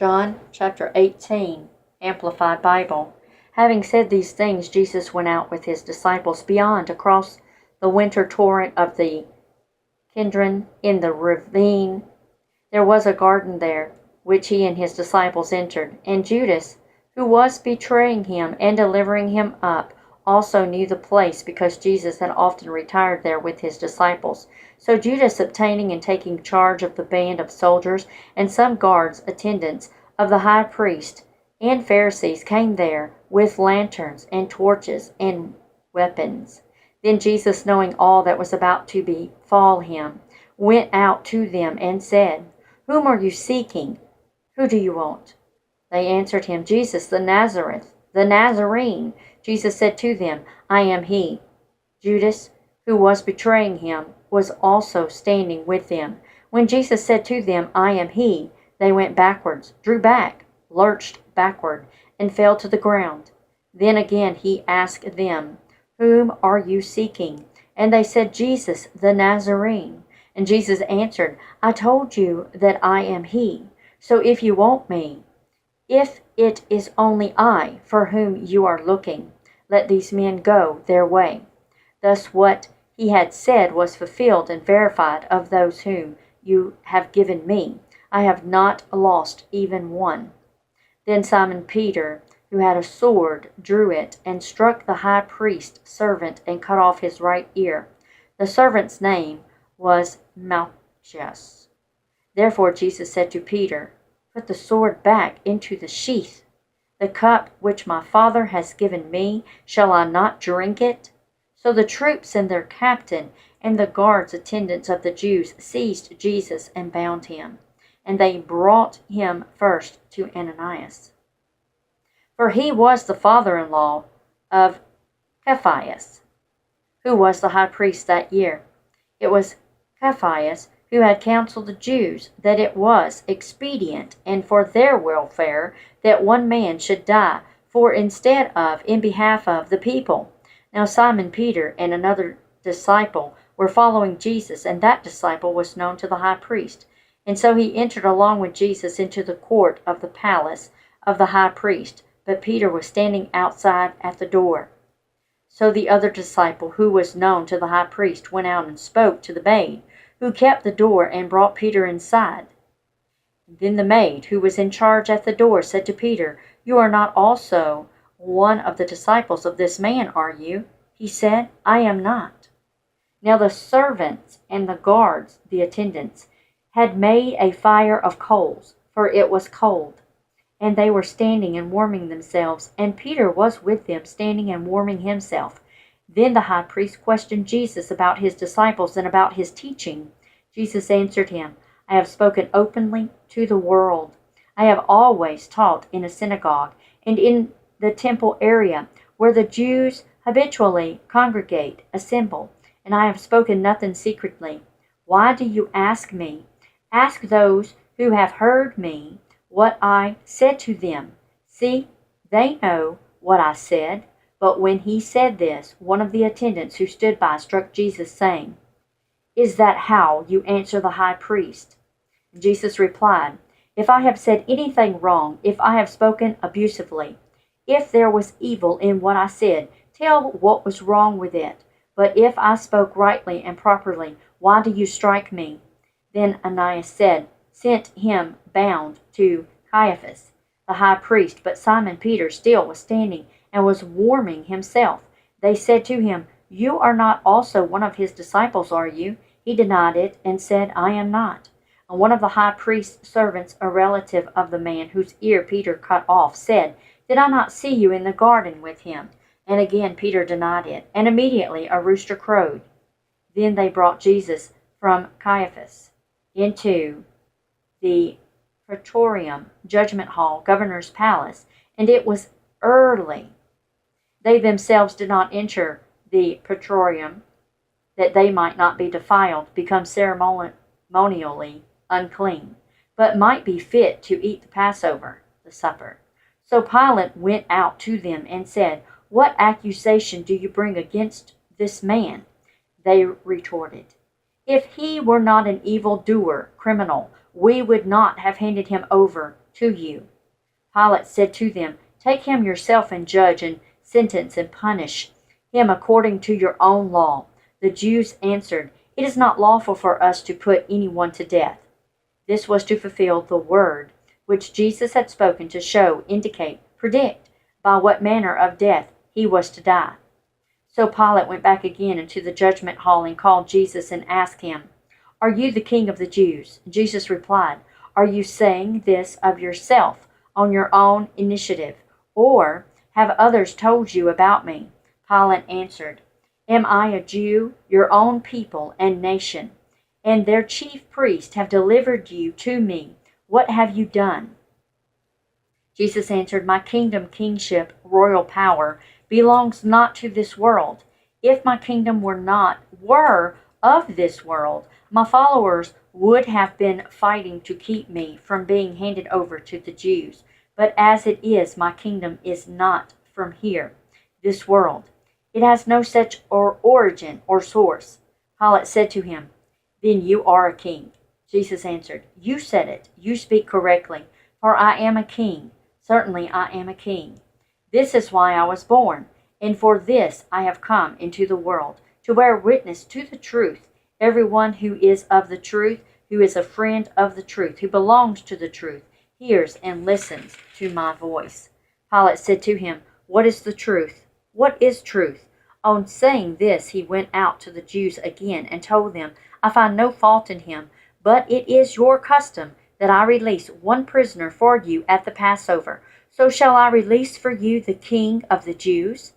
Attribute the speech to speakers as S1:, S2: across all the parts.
S1: John chapter 18, Amplified Bible. Having said these things, Jesus went out with his disciples beyond across the winter torrent of the Kidron in the ravine. There was a garden there, which he and his disciples entered, and Judas, who was betraying him and delivering him up, also knew the place, because Jesus had often retired there with his disciples. So Judas, obtaining and taking charge of the band of soldiers and some guards, attendants of the high priest and Pharisees, came there with lanterns and torches and weapons. Then Jesus, knowing all that was about to befall him, went out to them and said, "Whom are you seeking? Who do you want?" They answered him, "Jesus the Nazarene." Jesus said to them, "I am he." Judas, who was betraying him, was also standing with them. When Jesus said to them, "I am he," they went backwards, drew back, lurched backward, and fell to the ground. Then again he asked them, "Whom are you seeking?" And they said, "Jesus the Nazarene." And Jesus answered, "I told you that I am he. So if you want me, if it is only I for whom you are looking, let these men go their way." Thus what he had said was fulfilled and verified, "Of those whom you have given me, I have not lost even one." Then Simon Peter, who had a sword, drew it, and struck the high priest's servant, and cut off his right ear. The servant's name was Malchus. Therefore Jesus said to Peter, "Put the sword back into the sheath. The cup which my Father has given me, shall I not drink it?" So the troops and their captain and the guards attendants of the Jews seized Jesus and bound him. And they brought him first to Ananias, for he was the father-in-law of Caiaphas, who was the high priest that year. It was Caiaphas who had counseled the Jews that it was expedient, and for their welfare, that one man should die, in behalf of the people. Now Simon Peter and another disciple were following Jesus, and that disciple was known to the high priest. And so he entered along with Jesus into the court of the palace of the high priest, but Peter was standing outside at the door. So the other disciple, who was known to the high priest, went out and spoke to the maid, who kept the door, and brought Peter inside. Then the maid, who was in charge at the door, said to Peter, "You are not also one of the disciples of this man, are you?" He said, "I am not." Now the servants and the guards, the attendants, had made a fire of coals, for it was cold, and they were standing and warming themselves, and Peter was with them, standing and warming himself. Then the high priest questioned Jesus about his disciples and about his teaching. Jesus answered him, "I have spoken openly to the world. I have always taught in a synagogue and in the temple area, where the Jews habitually assemble, and I have spoken nothing secretly. Why do you ask me? Ask those who have heard me what I said to them. See, they know what I said." But when he said this, one of the attendants who stood by struck Jesus, saying, "Is that how you answer the high priest?" And Jesus replied, "If I have said anything wrong, if I have spoken abusively, if there was evil in what I said, tell what was wrong with it. But if I spoke rightly and properly, why do you strike me?" Then Ananias sent him bound to Caiaphas, the high priest, but Simon Peter still was standing and was warming himself. They said to him, "You are not also one of his disciples, are you?" He denied it and said, "I am not." And one of the high priest's servants, a relative of the man whose ear Peter cut off, said, "Did I not see you in the garden with him?" And again Peter denied it, and immediately a rooster crowed. Then they brought Jesus from Caiaphas into the praetorium, judgment hall, governor's palace, and it was early. They themselves did not enter the praetorium, that they might not be defiled, become ceremonially unclean, but might be fit to eat the Passover, the supper. So Pilate went out to them and said, "What accusation do you bring against this man?" They retorted, "If he were not an evildoer, criminal, we would not have handed him over to you. Pilate said to them, Take him yourself and judge and sentence and punish him according to your own law. The Jews answered, It is not lawful for us to put anyone to death. This was to fulfill the word which Jesus had spoken to show, indicate, predict by what manner of death he was to die. So Pilate went back again into the judgment hall and called Jesus and asked him, Are you the king of the Jews? Jesus replied, Are you saying this of yourself on your own initiative, or have others told you about me? Pilate answered, Am I a Jew? Your own people and nation, and their chief priests have delivered you to me. What have you done? Jesus answered, My kingdom, kingship, royal power belongs not to this world. If my kingdom were of this world, my followers would have been fighting to keep me from being handed over to the Jews. But as it is, my kingdom is not from here, this world. It has no such origin or source. Pilate said to him, Then you are a king. Jesus answered, You said it. You speak correctly, for I am a king. Certainly I am a king. This is why I was born, and for this I have come into the world, to bear witness to the truth. Everyone who is of the truth, who is a friend of the truth, who belongs to the truth, hears and listens to my voice. Pilate said to him, What is the truth? What is truth? On saying this, he went out to the Jews again and told them, I find no fault in him, but it is your custom that I release one prisoner for you at the Passover. So shall I release for you the King of the Jews?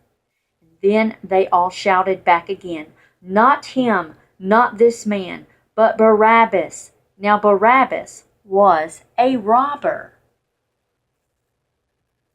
S1: Then they all shouted back again, Not him, not this man, but Barabbas. Now Barabbas was a robber.